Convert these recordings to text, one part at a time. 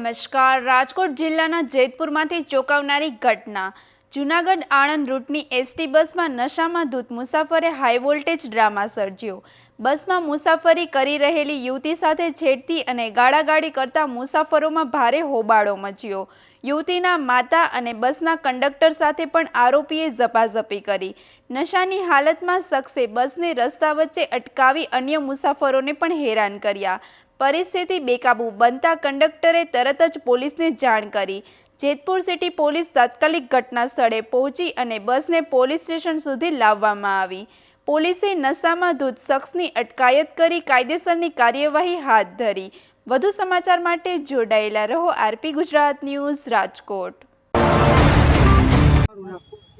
નમસ્કાર. રાજકોટ જિલ્લાના જેતપુરમાંથી ચોંકાવનારી ઘટના. જૂનાગઢ આણંદ રૂટની એસટી બસમાં નશામાં ધૂત મુસાફરે હાઈ વોલ્ટેજ ડ્રામા સર્જ્યો. બસમાં મુસાફરી કરી રહેલી યુવતી સાથે છેડતી અને ગાળાગાળી કરતા મુસાફરોમાં ભારે હોબાળો મચ્યો. યુવતીના માતા અને બસના કંડક્ટર સાથે પણ આરોપીએ ઝપાઝપી કરી. નશાની હાલતમાં શખ્સે બસને રસ્તા વચ્ચે અટકાવી અન્ય મુસાફરોને પણ હેરાન કર્યા. પરિસ્થિતિ બેકાબૂ બનતા કંડક્ટરે તરત જ પોલીસને જાણ કરી. જેતપુર સિટી પોલીસ તાત્કાલિક ઘટના સ્થળે પહોંચી અને બસને પોલીસ સ્ટેશન સુધી લાવવામાં આવી. પોલીસે નશામાં ધૂત શખ્સની અટકાયત કરી કાયદેસરની કાર્યવાહી હાથ ધરી. વધુ સમાચાર માટે જોડાયેલા રહો આરપી ગુજરાત ન્યૂઝ રાજકોટ.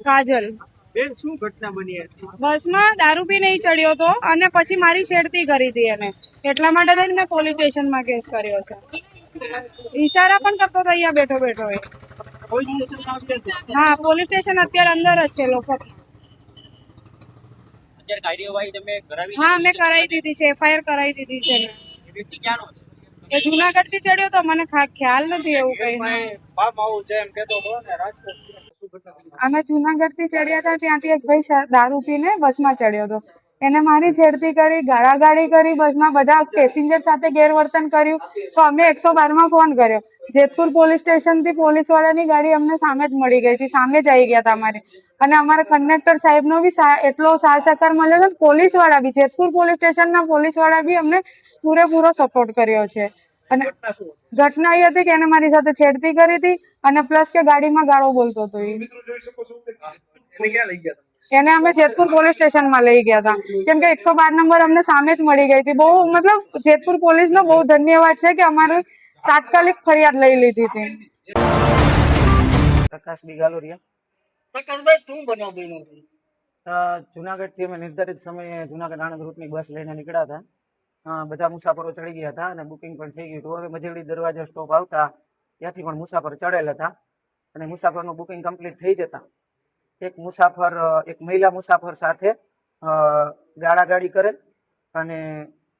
કાજલ બેન શું ઘટના બની હતી? બસમાં દારૂ પી નહીં ચડ્યો હતો અને પછી મારી છેડતી કરી હતી એને. એટલા માટે થઈને મેં પોલીસ સ્ટેશનમાં કેસ કર્યો છે. ઈશારા પણ કરતો હતો અહીંયા બેઠો બેઠો એ. હા, પોલીસ સ્ટેશન અત્યારે અંદર જ છે લોકો. હા, મેં કરાવી દીધી છે, FIR કરાવી દીધી છે. એ જુનાગઢ થી ચડ્યો તો મને ખ્યાલ નથી એવું કઈ. અમે જુનાગઢ થી ચડ્યા હતા, ત્યાંથી એક ભાઈ દારૂ પીને બસમાં ચડ્યો હતો. એને મારી છેડતી કરી, ગાળાગાળી કરી, બસમાં બધા પેસેન્જર સાથે ગેરવર્તન કર્યું. તો અમે 112 માં ફોન કર્યો. જેતપુર પોલીસ સ્ટેશન થી પોલીસ વાળાની ગાડી અમને સામે જ મળી ગઈ હતી, સામે જ આવી ગયા હતા અમારે. અને અમારા કંડક્ટર સાહેબ નો બી એટલો સાથ સહકાર મળ્યો છે. પોલીસ વાળા બી, જેતપુર પોલીસ સ્ટેશન ના પોલીસ વાળા બી અમને પૂરેપૂરો સપોર્ટ કર્યો છે. અને ઘટના એ હતી કે એને મારી સાથે છેડતી કરી હતી અને પ્લસ કે ગાડીમાં ગાળો બોલતો હતો. એને અમે જેતપુર પોલીસ સ્ટેશનમાં લઈ ગયા હતા, કેમ કે 112 નંબર અમને સામે જ મળી ગઈ હતી. બહુ મતલબ જેતપુર પોલીસ નો બહુ ધન્યવાદ છે કે અમારી તાત્કાલિક ફરિયાદ લઈ લીધી હતી. પ્રકાશ બિગાલોરિયા. શું બનાવ બન્યો? જુનાગઢ થી અમે નિર્ધારિત સમયે જુનાગઢ આણંદ રૂટની બસ લઈને નીકળ્યા હતા. બધા મુસાફરો ચડી ગયા હતા અને બુકિંગ પણ થઈ ગયું હતું. હવે મજેડી દરવાજા સ્ટોપ આવતા ત્યાંથી પણ મુસાફર ચડેલા હતા અને મુસાફરનું બુકિંગ કમ્પ્લીટ થઈ જતા એક મહિલા મુસાફર સાથે ગાળાગાળી કરે અને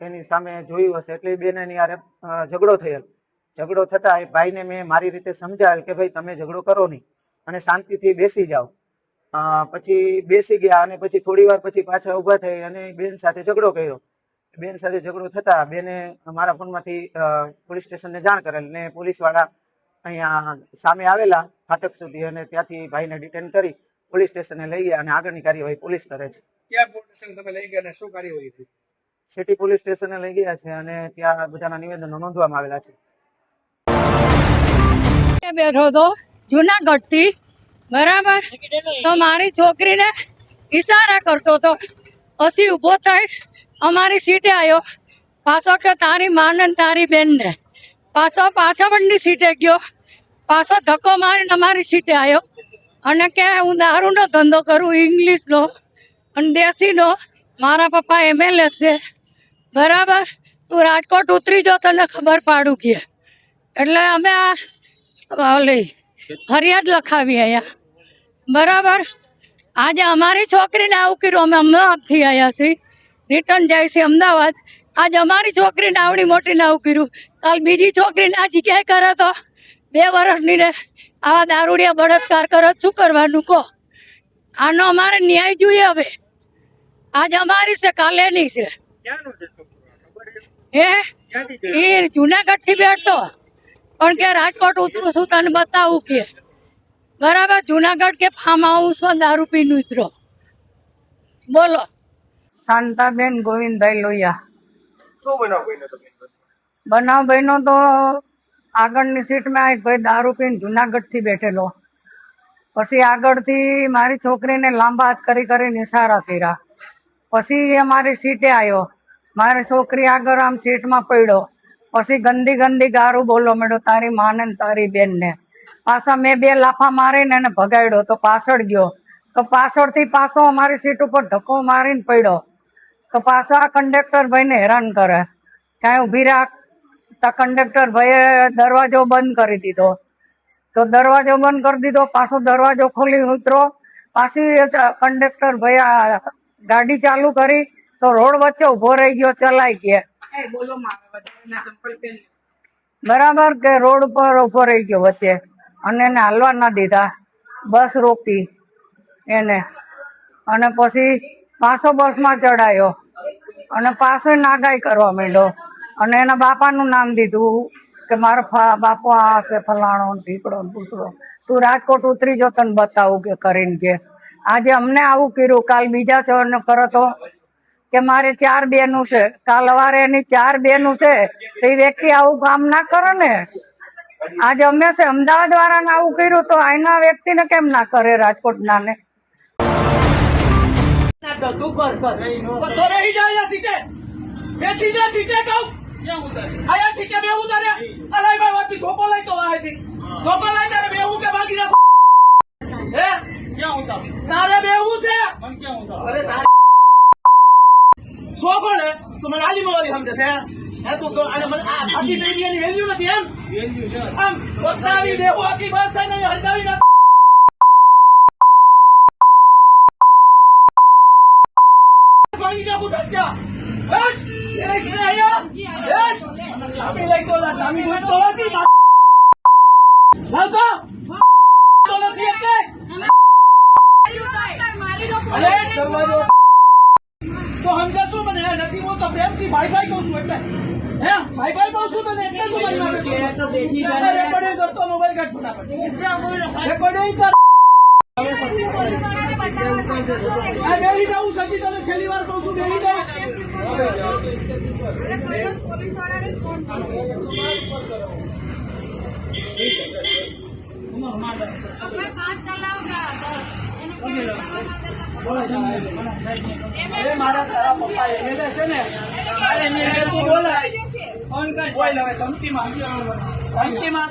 એની સામે જોયું હશે એટલે બેને એની હારે ઝઘડો થયેલ. ઝઘડો થતા એ ભાઈને મેં મારી રીતે સમજાવેલ કે ભાઈ તમે ઝઘડો કરો નહીં અને શાંતિથી બેસી જાઓ. પછી બેસી ગયા અને પછી થોડી વાર પછી પાછા ઊભા થઈ અને બેન સાથે ઝઘડો કર્યો. બેન સાથે ઝઘડો થતા બેને મારા ફોનમાંથી પોલીસ સ્ટેશનને જાણ કરેલ ને પોલીસ વાળા અહીંયા સામે આવેલા ફાટક સુધી અને ત્યાંથી ભાઈને ડિટેન કરી પોલીસ સ્ટેશને લઈ ગયા અને આગળની કાર્યવાહી પોલીસ કરે છે. ક્યાં પોલીસ સ્ટેશન તમે લઈ ગયા અને શું કાર્યવાહી હતી? સિટી પોલીસ સ્ટેશને લઈ ગયા છે અને ત્યાં બધાના નિવેદનો નોંધવામાં આવેલા છે. બેઠો હતો જુનાગઢ થી, બરાબર, તો મારી છોકરીને ઈશારા કરતો હતો. પછી ઉભો થઈ અમારી સીટે આવ્યો. પાછો કે તારી માને તારી બેનને. પાછળની સીટે ગયો. પાછો ધક્કો મારીને અમારી સીટે આવ્યો અને કે હું દારૂનો ધંધો કરું, ઇંગ્લિશનો અને દેશીનો. મારા પપ્પા MLA છે, બરાબર, તું રાજકોટ ઉતરી જો તને ખબર પાડું કે. એટલે અમે આ ફરિયાદ લખાવી અહીંયા, બરાબર. આજે અમારી છોકરીને આવું કર્યું. અમે અમદાવાદથી આવ્યા છીએ, રિટર્ન જાય છે અમદાવાદ. આજે અમારી છોકરીને આવડી મોટીને આવું કર્યું. કાલ બીજી છોકરીને આ જગ્યાએ કરે તો 2 વર્ષની ને આવા દારૂડિયા બળાત્કાર કરે, શું કરવાનું કહો? આનો અમારે ન્યાય જોઈએ. હવે આજે અમારી છે, કાલે એની છે. એ જુનાગઢ થી બેઠતો પણ કે રાજકોટ ઉતરું છું તને બતાવું કે, બરાબર. જુનાગઢ કે ફાર્મ હાઉસમાં દારૂ પીને ઉતરો. બોલો. શાંતાબેન ગોવિંદભાઈ લોહિયા. શું બનાવ બન્યો? બનાવ બન્યો તો આગળની સીટમાં એક ભાઈ દારૂ પીને જુનાગઢ થી બેઠેલો. પછી આગળથી મારી છોકરીને લાંબા હાથ કરીને ઇશારા કર્યા. પછી એ મારી સીટે આવ્યો. મારી છોકરી આગળ આમ સીટમાં પડ્યો. પછી ગંદી ગારું બોલો મળ્યો, તારી માને ને તારી બેનને. પાછા મેં 2 લાફા મારીને એને ભગાડ્યો તો પાછળ ગયો. તો પાછળથી પાછો અમારી સીટ ઉપર ધક્કો મારીને પડ્યો. તો પાછા આ કંડક્ટર ભાઈને હેરાન કરે. ક્યાંય ઊભી રાખ. તો કંડક્ટર ભાઈએ દરવાજો બંધ કરી દીધો. તો દરવાજો બંધ કરી દીધો, પાછો દરવાજો ખોલી ઉતરો. પાછી કંડક્ટર ભાઈ ગાડી ચાલુ કરી તો રોડ વચ્ચે ઉભો રહી ગયો, ચલાઈ ગયા. બરાબર કે રોડ ઉપર ઉભો રહી ગયો વચ્ચે અને એને હાલવા ના દીધા, બસ રોકી એને અને પછી પાછો બસમાં ચડાયો અને પાછો નાગાઈ કરવા માંડ્યો અને એના બાપાનું નામ દીધું કે મારો બાપો આ છે ફલાણો ઢીકડો પૂતળો, તું રાજકોટ ઉતરી જો તને બતાવું કે કરીને કે આજે અમને આવું કર્યું. કાલ બીજા ચોરને કરો તો કે મારે 4 બહેનું છે, કાલ સવારે એની 4 બહેનું છે તો એ વ્યક્તિ આવું કામ ના કરે ને. આજે અમે છે અમદાવાદ વાળાને આવું કર્યું તો અહીંના વ્યક્તિને કેમ ના કરે રાજકોટ ના ને. તું કર તો રહી જા અહીંયા સીટે બેસી જા સીટે કહું આયા સીટે બેહું તારે અલાઈ ભાઈ વાતી ધોકો લઈ તો આયથી ધોકો લઈ તારે બેહું કે બાકી રાખો હે ક્યાં ઉતાર તારે બેહું છે મને ક્યાં ઉતાર અરે તારે સો કોણ હે તું મને આલી મોરી સમજે છે હે તું તો આને મને આ બાકી બેડિયાની વેલ્યુ નથી એમ વેલ્યુ છે આમ બતાવી દેવું આખી બસ થાય ને હરગાવી ના પાણી જા બુટા જા બસ એક સે આયા બસ લામી લઈ તો લામી લઈ તો હતી લાવ તો નથી એટલે અરે દરવાજો તો સમજા શું મને નથી બોલતો પ્રેમથી ભાઈ ભાઈ કહું છું એટલે હે ભાઈ ભાઈ કહું છું તને એટલે તું મારી મારે તો બેઠી જાય રેકોર્ડિંગ કરતો મોબાઈલ કાઢ ફટાફટ રેકોર્ડિંગ કર આ બેહી જાઉં સજી તને છેલ્લી વાર કહું છું બેહી જા અરે મારા તારા પપ્પા એને છે ને અરે તું બોલાય ફોન કર બોલ હવે ધમકીમાં